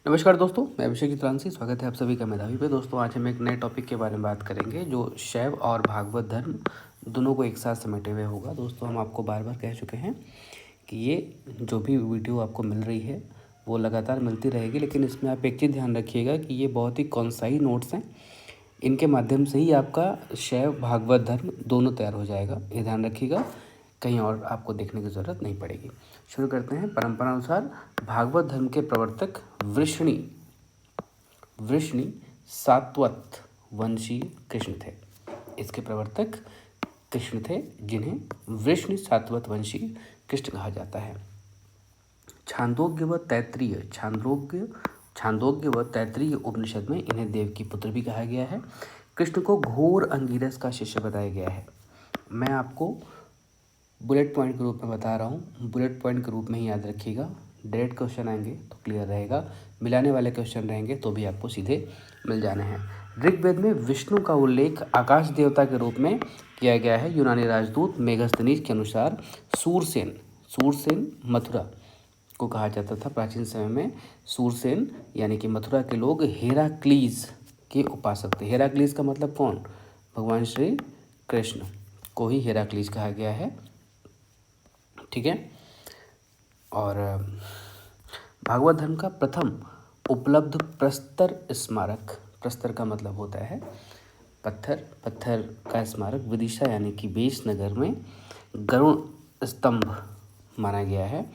नमस्कार दोस्तों, मैं अभिषेक चित्रांशी। स्वागत है आप सभी का मेधावी पे। दोस्तों, आज हम एक नए टॉपिक के बारे में बात करेंगे जो शैव और भागवत धर्म दोनों को एक साथ समेटे हुए होगा। दोस्तों, हम आपको बार बार कह चुके हैं कि ये जो भी वीडियो आपको मिल रही है वो लगातार मिलती रहेगी, लेकिन इसमें आप एक चीज़ ध्यान रखिएगा कि ये बहुत ही कॉन्साइज नोट्स हैं। इनके माध्यम से ही आपका शैव भागवत धर्म दोनों तैयार हो जाएगा। ये ध्यान रखिएगा, कहीं और आपको देखने की ज़रूरत नहीं पड़ेगी। शुरू करते हैं। परंपरा अनुसार भागवत धर्म के प्रवर्तक वृष्णि सात्वत वंशी कृष्ण थे। इसके प्रवर्तक कृष्ण थे, जिन्हें वृष्णि सात्वत वंशी कृष्ण कहा जाता है। छांदोग्य व तैत्रीय उपनिषद में इन्हें देव की पुत्र भी कहा गया है। कृष्ण को घोर अंगिरस का शिष्य बताया गया है। मैं आपको बुलेट पॉइंट के रूप में बता रहा हूँ, बुलेट पॉइंट के रूप में ही याद रखिएगा। डायरेक्ट क्वेश्चन आएंगे तो क्लियर रहेगा, मिलाने वाले क्वेश्चन रहेंगे तो भी आपको सीधे मिल जाने हैं। ऋग्वेद में विष्णु का उल्लेख आकाश देवता के रूप में किया गया है। यूनानी राजदूत मेगस्थनीज के अनुसार सूरसेन मथुरा को कहा जाता था। प्राचीन समय में सूरसेन यानी कि मथुरा के लोग हेराक्लीज के उपासक थे। हेराक्लीज का मतलब कौन? भगवान श्री कृष्ण को ही हेराक्लीज कहा गया है। ठीक है। और भागवत धर्म का प्रथम उपलब्ध प्रस्तर स्मारक, प्रस्तर का मतलब होता है पत्थर का स्मारक, विदिशा यानी कि बेस नगर में गरुण स्तंभ माना गया है।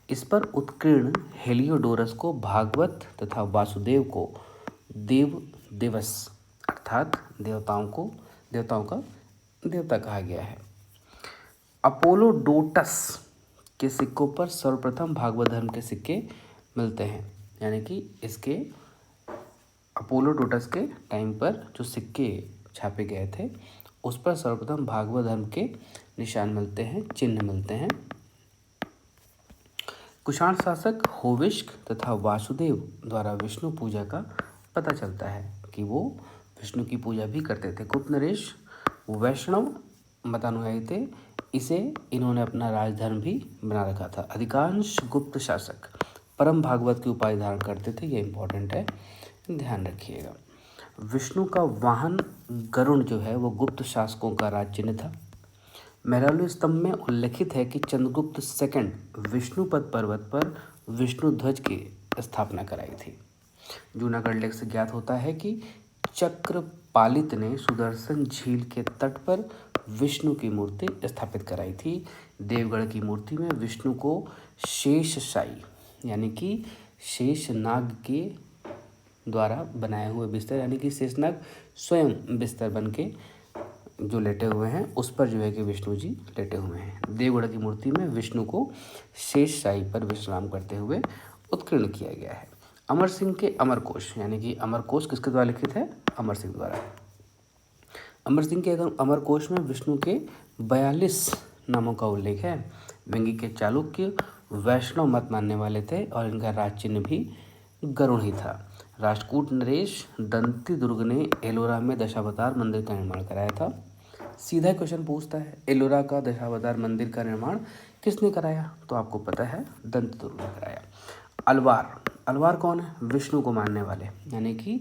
इस पर उत्कीर्ण हेलियोडोरस को भागवत तथा वासुदेव को देवस अर्थात देवताओं का देवता कहा गया है। अपोलोडोटस के सिक्कों पर सर्वप्रथम भागवत धर्म के सिक्के मिलते हैं। यानी कि इसके अपोलोडोटस के टाइम पर जो सिक्के छापे गए थे उस पर सर्वप्रथम भागवत धर्म के निशान मिलते हैं, चिन्ह मिलते हैं। कुषाण शासक होविष्क तथा वासुदेव द्वारा विष्णु पूजा का पता चलता है कि वो विष्णु की पूजा भी करते थे। गुप्त नरेश वैष्णव मतानुयायी थे, इसे इन्होंने अपना राजधर्म भी बना रखा था। अधिकांश गुप्त शासक परम भागवत की उपाधि धारण करते थे। ये इंपॉर्टेंट है, ध्यान रखिएगा। विष्णु का वाहन गरुण जो है वो गुप्त शासकों का राज चिन्ह था। मेहरालू स्तंभ में उल्लेखित है कि चंद्रगुप्त सेकंड विष्णुपद पर्वत पर विष्णु ध्वज की स्थापना कराई थी। जूनागढ़ लेख से ज्ञात होता है कि चक्रपालित ने सुदर्शन झील के तट पर विष्णु की मूर्ति स्थापित कराई थी। देवगढ़ की मूर्ति में विष्णु को शेषशायी यानी कि शेषनाग के द्वारा बनाए हुए बिस्तर यानी कि शेषनाग स्वयं बिस्तर बन के जो लेटे हुए हैं उस पर जो है कि विष्णु जी लेटे हुए हैं। देवगढ़ की मूर्ति में विष्णु को शेषशायी पर विश्राम करते हुए उत्कीर्ण किया गया है। अमर सिंह के अमरकोश यानी कि अमरकोश किसके द्वारा लिखित है? अमर सिंह द्वारा। अमर सिंह के अमरकोश में विष्णु के 42 नामों का उल्लेख है। वेंगी के चालुक्य वैष्णव मत मानने वाले थे और इनका राज चिन्ह भी गरुण ही था। राष्ट्रकूट नरेश दंती दुर्ग ने एलोरा में दशावतार मंदिर का निर्माण कराया था। सीधा क्वेश्चन पूछता है, एलोरा का दशावतार मंदिर का निर्माण किसने कराया? तो आपको पता है, दंती दुर्ग ने कराया। अलवार कौन है? विष्णु को मानने वाले यानी कि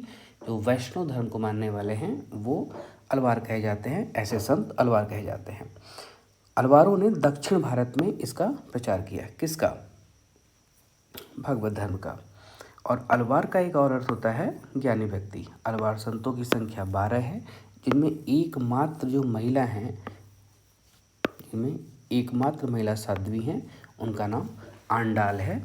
जो वैष्णव धर्म को मानने वाले हैं वो अलवार कहे जाते हैं। ऐसे संत अलवार कहे जाते हैं। अलवारों ने दक्षिण भारत में इसका प्रचार किया। किसका? भागवत धर्म का। और अलवार का एक और अर्थ होता है ज्ञानी व्यक्ति। अलवार संतों की संख्या 12 है, जिनमें एकमात्र जो महिला हैं, जिनमें एकमात्र महिला साध्वी हैं, उनका नाम आंडाल है।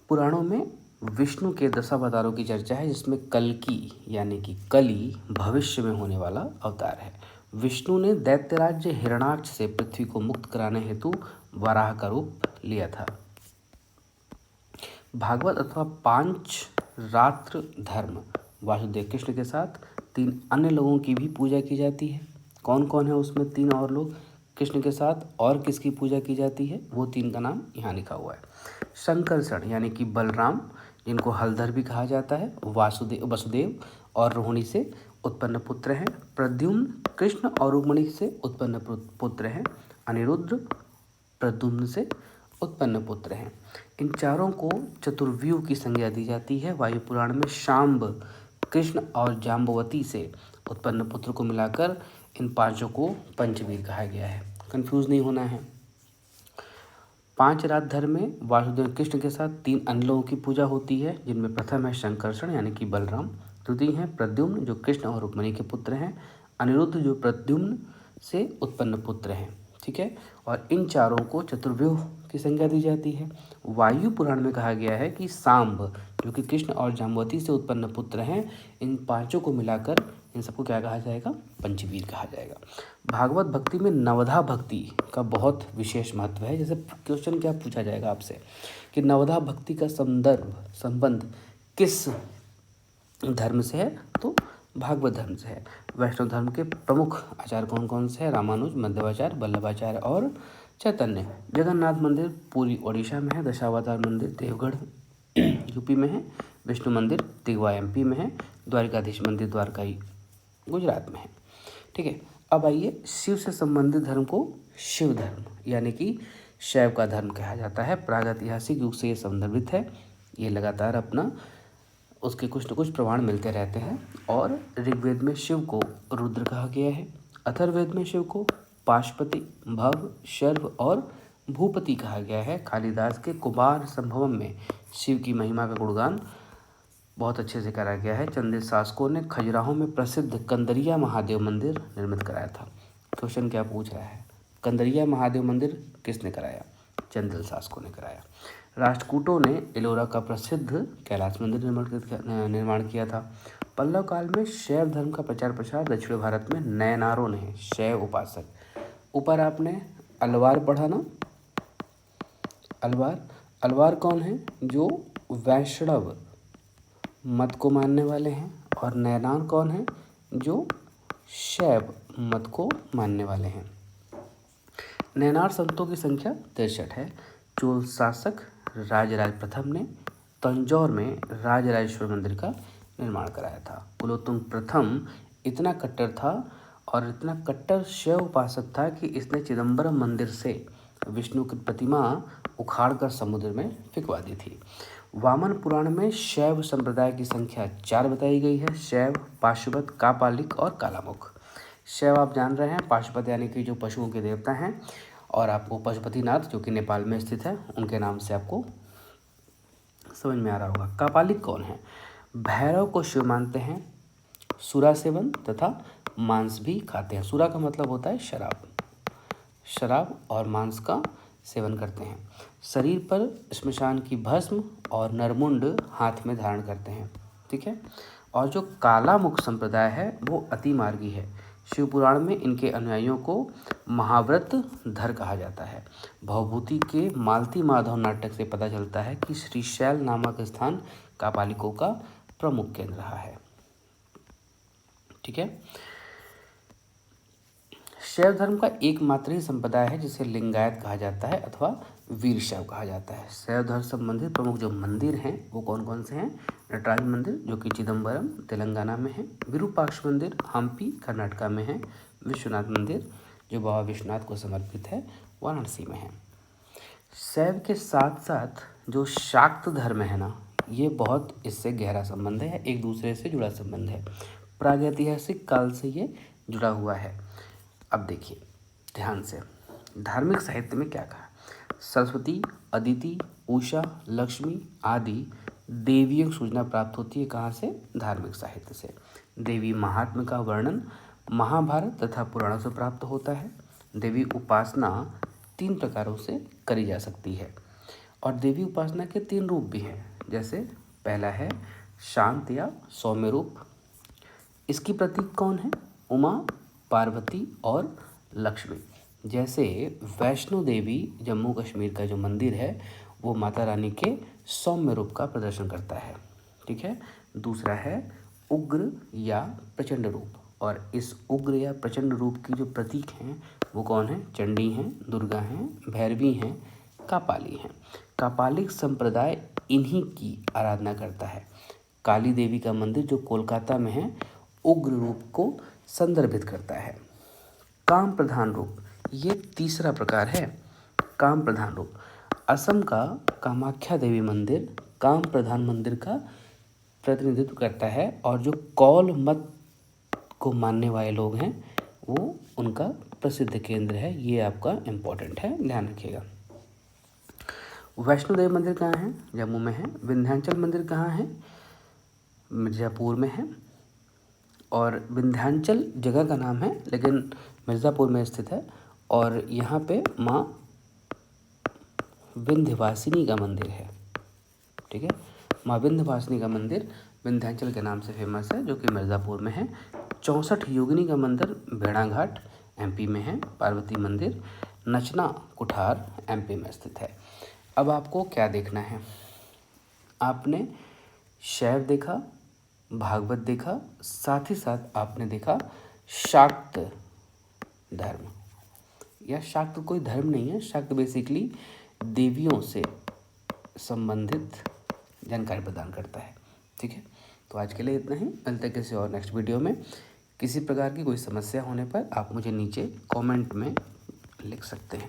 पुराणों में विष्णु के दशावतारों की चर्चा है, जिसमें कल्की यानी कि कली भविष्य में होने वाला अवतार है। विष्णु ने दैत्यराज्य हिरण्याक्ष से पृथ्वी को मुक्त कराने हेतु वराह का रूप लिया था। भागवत अथवा पांच रात्र धर्म वासुदेव कृष्ण के साथ 3 अन्य लोगों की भी पूजा की जाती है। कौन कौन है उसमें 3 और लोग कृष्ण के साथ और किसकी पूजा की जाती है? वो 3 का नाम यहाँ लिखा हुआ है। शंकरषण यानी कि बलराम, जिनको हलधर भी कहा जाता है, वसुदेव और रोहिणी से उत्पन्न पुत्र हैं। प्रद्युम्न कृष्ण और रुक्मिणी से उत्पन्न पुत्र हैं। अनिरुद्ध प्रद्युम्न से उत्पन्न पुत्र हैं। इन चारों को चतुर्व्यूह की संज्ञा दी जाती है। वायु पुराण में शाम्ब, कृष्ण और जाम्बवती से उत्पन्न पुत्र को मिलाकर इन पांचों को पंचवीर कहा गया है। कंफ्यूज नहीं होना है। 5 रात धर्म में वासुदेव कृष्ण के साथ 3 अन्य लोगों की पूजा होती है, जिनमें प्रथम है शंकर्षण यानी कि बलराम, द्वितीय है प्रद्युम्न जो कृष्ण और रुक्मिणी के पुत्र हैं, अनिरुद्ध जो प्रद्युम्न से उत्पन्न पुत्र हैं। ठीक है, और इन चारों को चतुर्व्यूह की संज्ञा दी जाती है। वायु पुराण में कहा गया है कि सांब जो कि कृष्ण और जाम्बवती से उत्पन्न पुत्र हैं, इन पांचों को मिलाकर इन सबको क्या कहा जाएगा? पंचवीर कहा जाएगा। भागवत भक्ति में नवधा भक्ति का बहुत विशेष महत्व है। जैसे क्वेश्चन क्या पूछा जाएगा आपसे कि नवधा भक्ति का संबंध किस धर्म से है? तो भागवत धर्म से है। वैष्णव धर्म के प्रमुख आचार्य कौन कौन से हैं? रामानुज, मध्वाचार्य, वल्लभाचार्य और चैतन्य। जगन्नाथ मंदिर पूरी ओडिशा में है। दशावतार मंदिर देवगढ़ यूपी में है। विष्णु मंदिर दिगवा एमपी में है। द्वारिकाधीश मंदिर द्वारकाई गुजरात में है। ठीक है, अब आइए शिव से संबंधित धर्म को शिव धर्म यानी कि शैव का धर्म कहा जाता है। प्रागैतिहासिक युग से ये संदर्भित है। ये लगातार अपना उसके कुछ न कुछ प्रमाण मिलते रहते हैं। और ऋग्वेद में शिव को रुद्र कहा गया है। अथर्ववेद में शिव को पाशुपति, भव, शर्व और भूपति कहा गया है। कालिदास के कुमार संभवम में शिव की महिमा का गुणगान बहुत अच्छे से करा गया है। चंदेल शासकों ने खजुराहो में प्रसिद्ध कंदरिया महादेव मंदिर निर्मित कराया था। क्वेश्चन क्या पूछ रहा है? कंदरिया महादेव मंदिर किसने कराया? चंदेल शासकों ने कराया। राष्ट्रकूटों ने एलोरा का प्रसिद्ध कैलाश मंदिर निर्माण किया था। पल्लव काल में शैव धर्म का प्रचार प्रसार दक्षिण भारत में नयनारों ने, शैव उपासक। ऊपर आपने अलवार पढ़ा ना? अलवार कौन है? जो वैष्णव मत को मानने वाले हैं। और नयनार कौन है? जो शैव मत को मानने वाले हैं। नयनार संतों की संख्या 63 है। चोल शासक राजराज प्रथम ने तंजौर में राजराजेश्वर मंदिर का निर्माण कराया था। कुलोत्तुंग प्रथम इतना कट्टर था और इतना कट्टर शैव उपासक था कि इसने चिदम्बरम मंदिर से विष्णु की प्रतिमा उखाड़कर समुद्र में फेंकवा दी थी। वामन पुराण में शैव संप्रदाय की संख्या 4 बताई गई है। शैव, पाशुपत, कापालिक और कालामुख। शैव आप जान रहे हैं, पाशुपत यानी कि जो पशुओं के देवता हैं, और आपको पशुपतिनाथ जो कि नेपाल में स्थित है उनके नाम से आपको समझ में आ रहा होगा। कापालिक कौन है? भैरव को शिव मानते हैं, सुरा सेवन तथा मांस भी खाते हैं। सुरा का मतलब होता है शराब और मांस का सेवन करते हैं। शरीर पर श्मशान की भस्म और नरमुंड हाथ में धारण करते हैं। ठीक है, और जो कालामुख संप्रदाय है वो अतिमार्गी है। शिव पुराण में इनके अनुयायियों को महाव्रत धर कहा जाता है। भवभूति के मालती माधव नाटक से पता चलता है कि श्रीशैल नामक स्थान कापालिकों का प्रमुख केंद्र रहा है। ठीक है, शैव धर्म का एकमात्र ही संप्रदाय है जिसे लिंगायत कहा जाता है अथवा वीर शैव कहा जाता है। शैव धर्म संबंधित प्रमुख जो मंदिर हैं वो कौन कौन से हैं? नटराज मंदिर जो कि चिदम्बरम तेलंगाना में है। विरूपाक्ष मंदिर हम्पी कर्नाटका में है। विश्वनाथ मंदिर जो बाबा विश्वनाथ को समर्पित है वाराणसी में है। शैव के साथ साथ जो शाक्त धर्म है ना, ये बहुत इससे गहरा संबंध है, एक दूसरे से जुड़ा संबंध है। प्रागैतिहासिक काल से ये जुड़ा हुआ है। अब देखिए ध्यान से, धार्मिक साहित्य में क्या कहा? सरस्वती, अदिति, उषा, लक्ष्मी आदि देवियों की सूचना प्राप्त होती है। कहाँ से? धार्मिक साहित्य से। देवी महात्म्य का वर्णन महाभारत तथा पुराणों से प्राप्त होता है। देवी उपासना 3 प्रकारों से करी जा सकती है और देवी उपासना के 3 रूप भी हैं। जैसे पहला है शांत या सौम्य रूप। इसकी प्रतीक कौन है? उमा, पार्वती और लक्ष्मी। जैसे वैष्णो देवी जम्मू कश्मीर का जो मंदिर है वो माता रानी के सौम्य रूप का प्रदर्शन करता है। ठीक है, दूसरा है उग्र या प्रचंड रूप, और इस उग्र या प्रचंड रूप की जो प्रतीक हैं वो कौन है? चंडी हैं, दुर्गा हैं, भैरवी हैं, कापाली हैं। कापालिक संप्रदाय इन्हीं की आराधना करता है। काली देवी का मंदिर जो कोलकाता में है उग्र रूप को संदर्भित करता है। काम प्रधान रूप, ये तीसरा प्रकार है काम प्रधान रूप। असम का कामाख्या देवी मंदिर काम प्रधान मंदिर का प्रतिनिधित्व करता है और जो कौल मत को मानने वाले लोग हैं वो उनका प्रसिद्ध केंद्र है। ये आपका इम्पोर्टेंट है, ध्यान रखिएगा। वैष्णो देवी मंदिर कहाँ है? जम्मू में है। विंध्याचल मंदिर कहाँ है? मिर्ज़ापुर में है। और विंध्याचल जगह का नाम है लेकिन मिर्ज़ापुर में स्थित है। और यहाँ पे माँ विंध्यवासिनी का मंदिर है, ठीक है। माँ विंध्यवासिनी का मंदिर विंध्याचल के नाम से फेमस है जो कि मिर्ज़ापुर में है। 64 योगिनी का मंदिर भेड़ाघाट एमपी में है। पार्वती मंदिर नचना कुठार एमपी में स्थित है। अब आपको क्या देखना है? आपने शैव देखा, भागवत देखा, साथ ही साथ आपने देखा शाक्त धर्म। या शाक्त कोई धर्म नहीं है, शाक्त बेसिकली देवियों से संबंधित जानकारी प्रदान करता है, ठीक है। तो आज के लिए इतना ही, मिलते हैं किसी और नेक्स्ट वीडियो में। किसी प्रकार की कोई समस्या होने पर आप मुझे नीचे कमेंट में लिख सकते हैं।